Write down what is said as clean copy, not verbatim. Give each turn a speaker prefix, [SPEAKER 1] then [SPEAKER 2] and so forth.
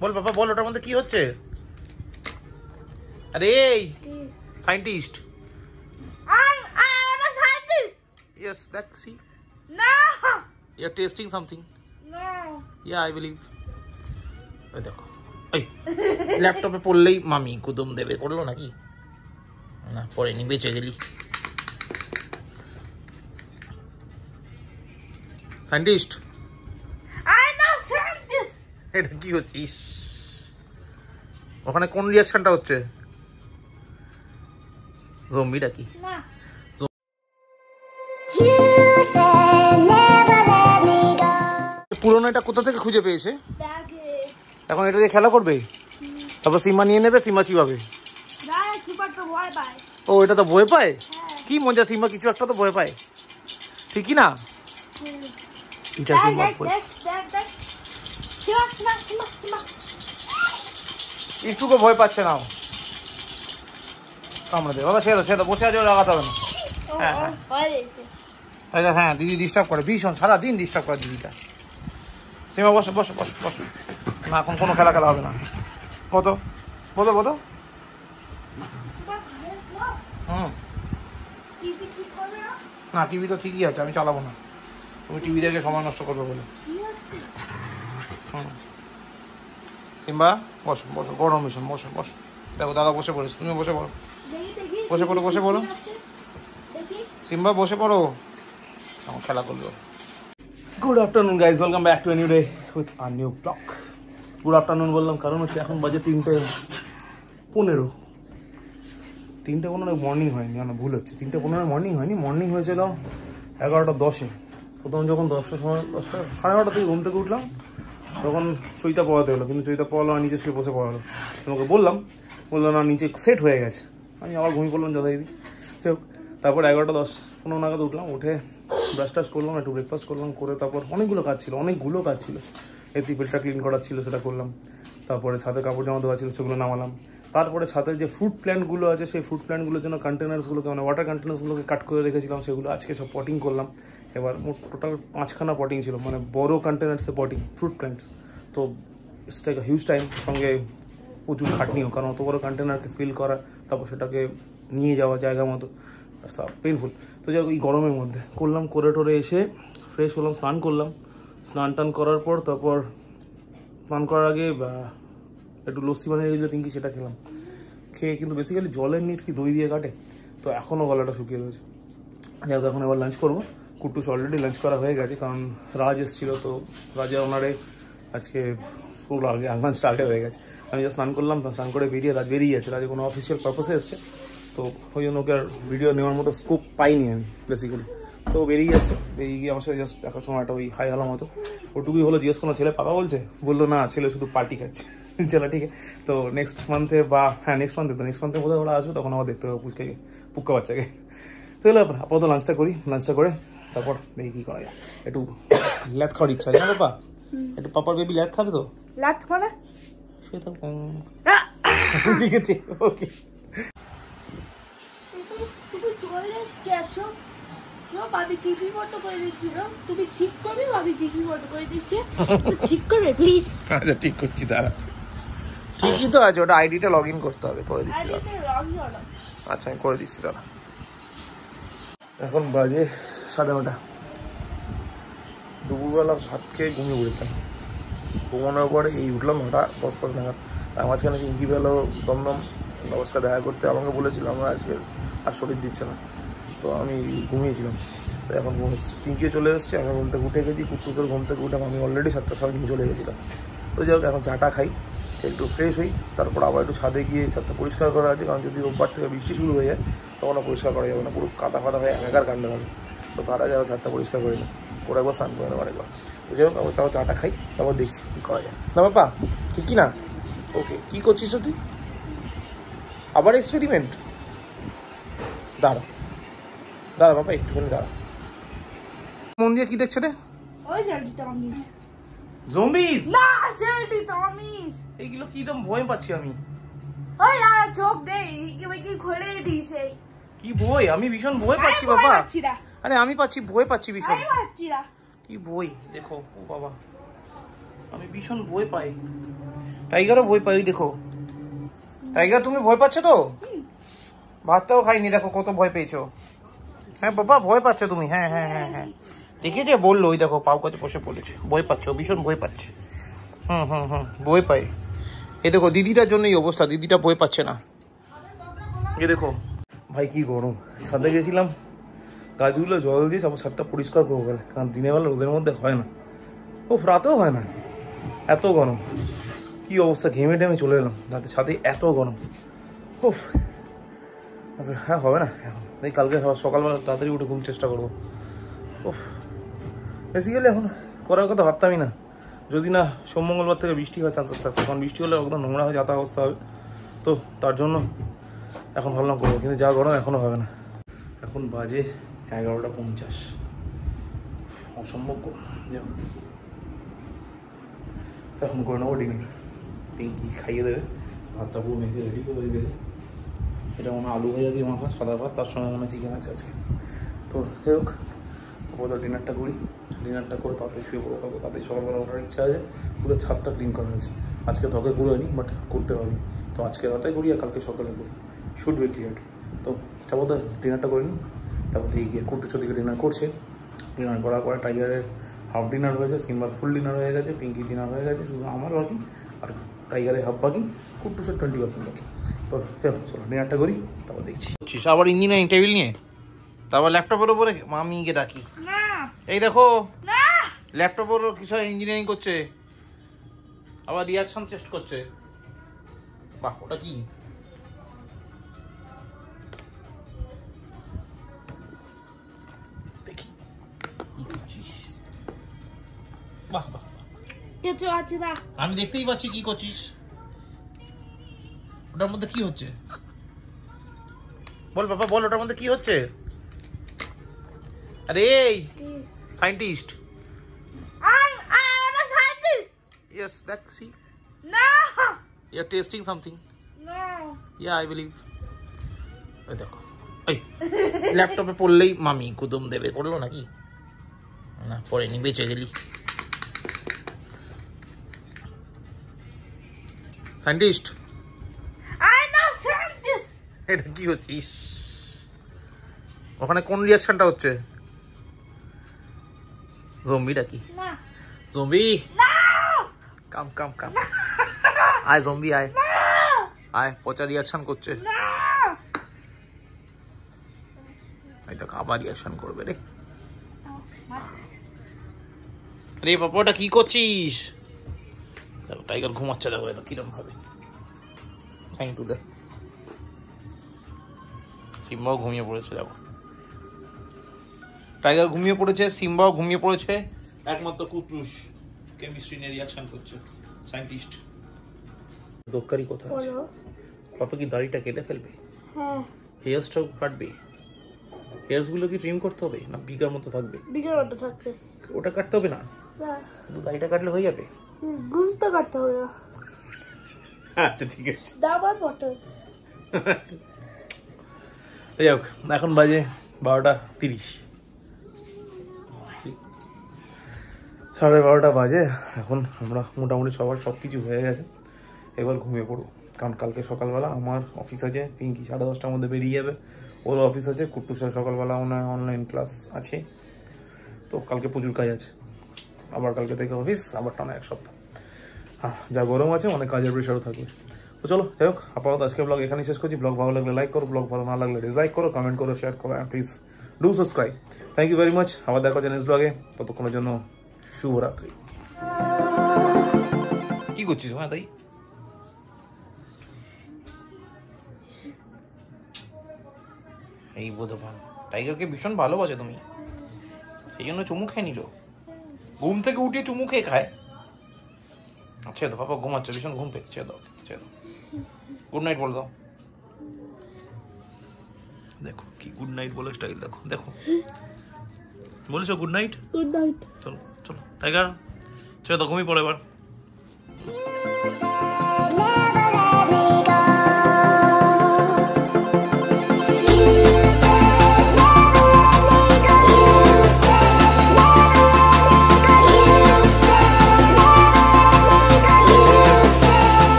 [SPEAKER 1] বল বাবা বল, ওটার মধ্যে কি হচ্ছে? আরে scientist.
[SPEAKER 2] I'm a scientist.
[SPEAKER 1] Yes, that see.
[SPEAKER 2] No.
[SPEAKER 1] You're tasting something.
[SPEAKER 2] No.
[SPEAKER 1] Yeah, I believe. ওই দেখো, এই ল্যাপটপে পড়লেই মামি কুদুম দেবে, পড়লো নাকি? না পড়েনি, বেঁচে গেলি। সায়েন্টিস্ট।
[SPEAKER 2] I'm a scientist.
[SPEAKER 1] এটা কি হচ্ছে? ইস, ওখানে কোন রিয়াকশনটা হচ্ছে? জম্বিটা কি?
[SPEAKER 2] না।
[SPEAKER 1] পুরোনো এটা কোথা থেকে খুঁজে পেয়েছে? এখন এটা দিয়ে খেলা করবে, তারপর সীমা নিয়ে নেবে, সীমা চিবাবে। ও এটা তো ভয় পায়, কি মজা, সীমা কিছু একটা তো ভয় পায়, ঠিকই না? এটা সীমা একটুকু ভয় পাচ্ছে না, কামড়ে দেবে বাবা। সে তো বসে আছে, লাগাতে হবে না। হ্যাঁ হ্যাঁ, দিদি ডিস্টার্ব করে ভীষণ, সারাদিন ডিস্টার্ব করে দিদিটা। সীমা বসো বসো বসো বসো, না এখন কোনো খেলা খেলা হবে না। বতো বতো বতো। না টিভি তো ঠিকই আছে, আমি চালাবো না, তুমি টিভি দেখে সময় নষ্ট করবে বলে। সিম্বা বসো বসো, গরম ভীষণ, বসো বসো। দেখো দাদা বসে পড়েছে, তুমি বসে পড়ো, বসে পড়ো বসে পড়ো। সিম্বা বসে পড়ো, আমার খেলা করলো। Good afternoon guys, welcome back to a new day with a new blog. Good afternoon বললাম কারণ হচ্ছে এখন বাজে 3:15। 3:15 মর্নিং হয়নি, মানে ভুল হচ্ছে, 3:15 মর্নিং হয়নি, মর্নিং হয়েছিল 11:10-এ। প্রথম যখন 10টার সময়, 10টা সাড়ে 11টা থেকে ঘুম থেকে উঠলাম, তখন চইতা পড়াতে হলো, কিন্তু চইতা পড়ালো আর নিচে শুয়ে বসে পড়ালো। তোমাকে বললো না নিচে সেট হয়ে গেছে, আমি আবার ঘুমিয়ে পড়লাম যথারীতি। তারপর 11:10-15 নাগাদ উঠলাম, উঠে ব্রাশ টাশ করলাম, একটু ব্রেকফাস্ট করলাম, করে তারপর অনেকগুলো কাজ ছিল, এসি ফিল্টার ক্লিন করার ছিল, সেটা করলাম। তারপরে ছাদে কাপড় জামা দেওয়া ছিল, সেগুলো নামালাম। তারপরে ছাদের যে ফ্রুট প্ল্যান্টগুলো আছে, সেই ফ্রুট প্ল্যান্টগুলোর জন্য কন্টেনার্সগুলোকে, মানে ওয়াটার কন্টেনার্সগুলোকে কাট করে রেখেছিলাম, সেগুলো আজকে সব পটিং করলাম। এবার মোট টোটাল 5খানা পটিং ছিল, মানে বড় কন্টেনার্সে পটিং ফ্রুট প্ল্যান্টস। তো ইটস টেক হিউজ টাইম, সঙ্গে প্রচুর খাটনিও, কারণ অত বড় কন্টেনারকে ফিল করা, তারপর সেটাকে নিয়ে যাওয়া জায়গা মতো, পেনফুল। তো যাই হোক, এই গরমের মধ্যে করলাম, করে টোরে এসে ফ্রেশ হলাম, স্নান করলাম। স্নান টান করার পর তারপর স্নান করার আগে একটু লস্যি বানিয়ে দিয়েছিল পিঙ্কি, সেটা খেলাম। খেয়ে কিন্তু বেসিক্যালি জলের নিট কি দই দিয়ে কাটে, তো এখনও গলাটা শুকিয়ে রয়েছে। যাই হোক, এখন এবার লাঞ্চ করবো। কুট্টুস অলরেডি লাঞ্চ করা হয়ে গেছে, কারণ রাজ এসেছিলো, তো রাজা ওনারে আজকে পুরো আগে লাঞ্চটা আগে হয়ে গেছে। আমি যা স্নান করলাম, স্নান করে রাজ বেরিয়ে গেছে, রাজে কোনো অফিসিয়াল পারপাসে এসছে, তো ওই জন্য ওকে আর ভিডিও নেওয়ার মতো স্কোপ পাইনি আমি বেসিক্যালি। তো বেরিয়ে গিয়ে আমার সাথে জাস্ট দেখার সময়টা ওই হাই হলার মতো, ওটুকুই হলো। জিজ্ঞেস কোনো ছেলে পাকা বললো না, ছেলে শুধু পার্টি খাচ্ছে। চলো ঠিক আছে, তো নেক্সট মান্থে নেক্সট মান্থে বোধহয় ওরা আসবে, তখন আবার দেখতে হবে পুক্কা বাচ্চাকে। তো এলো আপাতত লাঞ্চটা করি, লাঞ্চটা করে তারপর দেখি কী করা যায়। একটু ল্যাথ খাওয়ার ইচ্ছা আছে না পাপা, একটু পাপার বেবি ল্যাথ খাবে তো?
[SPEAKER 2] লাত মানে
[SPEAKER 1] সে তো ঠিক আছে, ওকে।
[SPEAKER 2] ভাবি টিভি ফটো করে দিচ্ছিল, তুমি ঠিক করবে? ভাবি টিভি ফটো করে দিচ্ছে, ঠিক করবে প্লিজ?
[SPEAKER 1] আচ্ছা ঠিক করছি, দাঁড়া, ঠিকই তো আছে, ওটা আইডিটা লগ ইন করতে হবে, করে দিচ্ছি। আচ্ছা আমি করে দিচ্ছি, দাঁড়া। এখন বাজে 9:30, দুপুরবেলা ভাত খেয়ে ঘুমিয়ে পড়েছিলাম। ঘুমানোর পরে এই উঠলাম 9:10 নাগাদ। তার মাঝখানে পিঙ্কি বেলো দমদম নমস্কার দেখা করতে আমাকে বলেছিল, আমরা আজকে আর শরীর দিচ্ছে না, তো আমি ঘুমিয়েছিলাম। তো এখন পিঙ্কিও চলে এসেছে, আমি ঘুম থেকে উঠে গেছি, কুট্টুসের ঘুম থেকে উঠে আমি অলরেডি 7টার সময় নিয়ে চলে গেছিলাম। তো যাই হোক, এখন চাটা খাই, একটু ফ্রেশ হই, তারপর আবার একটু ছাদে গিয়ে ছাদটা পরিষ্কার করা আছে, কারণ যদি রোববার থেকে বৃষ্টি শুরু হয়ে যায় তখন পরিষ্কার করা যাবে না, পুরো কাদা ফাদা হয়ে একাকার কাণ্ড হবে। তো তার আগে ছাদটা পরিষ্কার করে নিই, করে একবার স্নান করে নেবো আরেকবার। তো যাই হোক, আবার তারপর চাটা খাই, তারপর দেখছি কী করা যায়। না বাবা ঠিক কি না? ওকে, কী করছিস তুই? আবার এক্সপেরিমেন্ট? দাঁড়া বাবা, একটুখানি দাঁড়া। মন দিয়ে কি দেখছে রে? জম্বিস না,
[SPEAKER 2] টমিস।
[SPEAKER 1] এইগুলো কি দম ভয় পাচ্ছি আমি।
[SPEAKER 2] ওই না, চোখ দেই কি খুলে দিছে।
[SPEAKER 1] কি ভয়? আমি ভীষণ ভয় পাচ্ছি বাবা। আরে আমি ভয় পাচ্ছি ভীষণ। কি ভয় দেখো, ও বাবা আমি ভীষণ ভয় পাই।
[SPEAKER 3] টাইগারও ভয় পাই, দেখো টাইগার তুমি ভয় পাচ্ছ তো? ভাতটাও খাইনি, দেখো কত ভয় পেয়েছো। হ্যাঁ বাবা ভয় পাচ্ছ তুমি? হ্যাঁ হ্যাঁ হ্যাঁ হ্যাঁ দেখেছে বললো, ওই দেখো পাও কাছে বসে পড়েছে, ভয় পাচ্ছ, ভীষণ ভয় পাচ্ছে। ভয় পাই। এ দেখো দিদিটার জন্য এই অবস্থা, দিদিটা ভয় পাচ্ছে না। এ দেখো
[SPEAKER 1] ভাই কি গরম, ছাদে গেছিলাম গাছগুলো জল দিয়ে সব ছাদটা পরিষ্কার করবো বলে, কারণ দিনের বেলা রোদের মধ্যে হয় না, ও রাতেও হয় না, এত গরম। কি অবস্থা, ঘেমে টেমে চলে এলাম রাতে ছাদে, এত গরম। উফ, হ্যাঁ হবে না এখন, এই কালকে সকালবেলা তাড়াতাড়ি উঠে ঘুম চেষ্টা করবো। উফ, বেসিক্যালি এখন করার কথা ভাবতামই না, যদি না সোম মঙ্গলবার থেকে বৃষ্টি হওয়ার চান্সেস থাকতো, কারণ বৃষ্টি হলে একদম নোংরা হয়ে যাতা অবস্থা হবে, তো তার জন্য এখন ভাবলাম করবো, কিন্তু যা গরম এখনও হবে না। এখন বাজে 11:50, অসম্ভব গরম। তো এখন করে নেবো ডিনার, পিঙ্কি খাইয়ে দেবে, ভাতটা পুরো মেখে রেডি করে রেখেছে, এটা মনে হয় আলু ভাজা দিয়ে মাখা সাদা ভাত, তার সঙ্গে মনে হয় চিকেন আছে আজকে। তো যাই হোক ওদের ডিনারটা করি, ডিনারটা করে তাড়াতাড়ি শুয়ে পড়বো, কালকে তাড়াতাড়ি সকালবেলা ওঠার ইচ্ছা আছে। পুরো ছাদটা ক্লিন করা হয়েছে, আজকে ধকে করে হয়নি, বাট করতে হবে, তো আজকে রাতে করি আর কালকে সকালে করি, শুড বি ক্লিয়ার। তো তারপর তো ডিনারটা করে নিই, তারপর দিয়ে গিয়ে কুট্টুচো দিকে ডিনার করছে, ডিনার করার পরে টাইগারের হাফ ডিনার হয়েছে, সিম্বার ফুল ডিনার হয়ে গেছে, পিঙ্কি ডিনার হয়ে গেছে, শুধু আমার বাকি আর টাইগারের হাফ বাকি, কুট্টুচোর 20% বাকি। তো চলো ডিনারটা করি, তারপর দেখছি।
[SPEAKER 3] আবার ইঞ্জিনিয়ারিং টেবিল নিয়ে তারপর ল্যাপটপের উপরে মামিকে ডাকি। এই দেখো ল্যাপটপের কিছু ইঞ্জিনিয়ারিং করছে, আবার রিয়াকশন টেস্ট করছে। বাহ, ওটা কি? দেখি কি করছিস। বাহ বাহ,
[SPEAKER 2] কিছু আছে না,
[SPEAKER 3] আমি দেখতেই পাচ্ছি কি করছিস। ওটার মধ্যে কি হচ্ছে বল বাবা, বল ওটার মধ্যে কি হচ্ছে? আরে scientist.
[SPEAKER 2] I'm a scientist.
[SPEAKER 3] Yes, that see.
[SPEAKER 2] No.
[SPEAKER 3] You're tasting something.
[SPEAKER 2] No.
[SPEAKER 3] Yeah, I believe. এই দেখো, এই ল্যাপটপে পড়লেই মামি কুদম দেবে, পড়লো নাকি? না পড়েনি, বেঁচে গেলি। Scientist,
[SPEAKER 2] I'm a scientist.
[SPEAKER 3] এটা কি হচ্ছে? ইস, ওখানে কোন রিয়াকশনটা হচ্ছে? জম্বিটা কি?
[SPEAKER 2] না।
[SPEAKER 3] জম্বি,
[SPEAKER 2] না।
[SPEAKER 3] কাম কাম কাম, আয় জম্বি আয়, আয় পচা রিয়াকশন করছে।
[SPEAKER 2] না।
[SPEAKER 3] এই দেখো আবার রিয়াকশন করবে রে। আরে বাবা ওটা কি করছিস? দেখো টাইগার ঘুমাচ্ছে, দেখো এটা কিরম ভাবে থ্যাংক টু দে। সিম্বাও ঘুমিয়ে পড়েছে, দেখো টাইগার ঘুমিয়ে পড়েছে, সিম্বাও ঘুমিয়ে পড়েছে, একমাত্র কুটুস কেমিস্ট্রি নিয়ে রিয়াকশন করছে। সায়েন্টিস্ট দোকারি কোথায় আছে? পাপা কি দাড়িটা কেটে ফেলবে?
[SPEAKER 2] হ্যাঁ।
[SPEAKER 3] হেয়ারস্টাইল কাটবে? হেয়ারস গুলো কি ট্রিম করতে হবে না বিগার মতো থাকবে?
[SPEAKER 2] বিকের মতো থাকবে।
[SPEAKER 3] ওটা কাটতে হবে না,
[SPEAKER 2] না।
[SPEAKER 3] শুধু দাড়িটা কাটলে হয়ে যাবে?
[SPEAKER 2] গুলতে কাটতে হবে না।
[SPEAKER 3] আচ্ছা ঠিক আছে।
[SPEAKER 2] দাবার মতো।
[SPEAKER 1] যাই হোক এখন বাজে 12:30, 12:30 বাজে এখন। আমরা মোটামুটি সবার সব কিছু হয়ে গেছে, এবার ঘুমিয়ে পড়বো, কারণ কালকে সকালবেলা আমার অফিস আছে, পিঙ্কি 10:30টার মধ্যে বেরিয়ে যাবে, ওর অফিস আছে, কুট্টুসের সকালবেলা অনলাইন ক্লাস আছে, তো কালকে প্রচুর কাজ আছে, আবার কালকে থেকে অফিস, আবার টানা এক সপ্তাহ। হ্যাঁ যা গরম আছে অনেক কাজের প্রেশারও থাকবে। তো চলো যাই হোক, আপাতত আজকে ব্লগ এখানেই শেষ করছি। ব্লগ ভালো লাগলে লাইক করো, ব্লগ ভালো না লাগলে ডিসলাইক করো, কমেন্ট করো, শেয়ার করো, and please do subscribe. Thank you very much, আবার দেখা হচ্ছে নেক্সট ব্লগে, ততক্ষণের জন্য শুভরাত্রি।
[SPEAKER 3] কি করছিস? হ্যাঁ তাই এই বোধমান টাইগারকে ভীষণ ভালোবাসে তুমি, সেই জন্য চুমু খেয়ে নিল, ঘুম থেকে উঠে চুমু খেয়ে খায়। আচ্ছা দাও বাবা, ঘুমাচ্ছে, ভীষণ ঘুম পেয়েছে, ছেড়ে দাও ছেড়ে দাও। গুড নাইট বলে দাও। দেখো কি গুড নাইট বলে স্টাইল, দেখো দেখো বলেছো গুড নাইট।
[SPEAKER 2] Good night.
[SPEAKER 3] চলো চলো টাইগার ছেড়ে দাও, ঘুমিয়ে পড়ো এবার।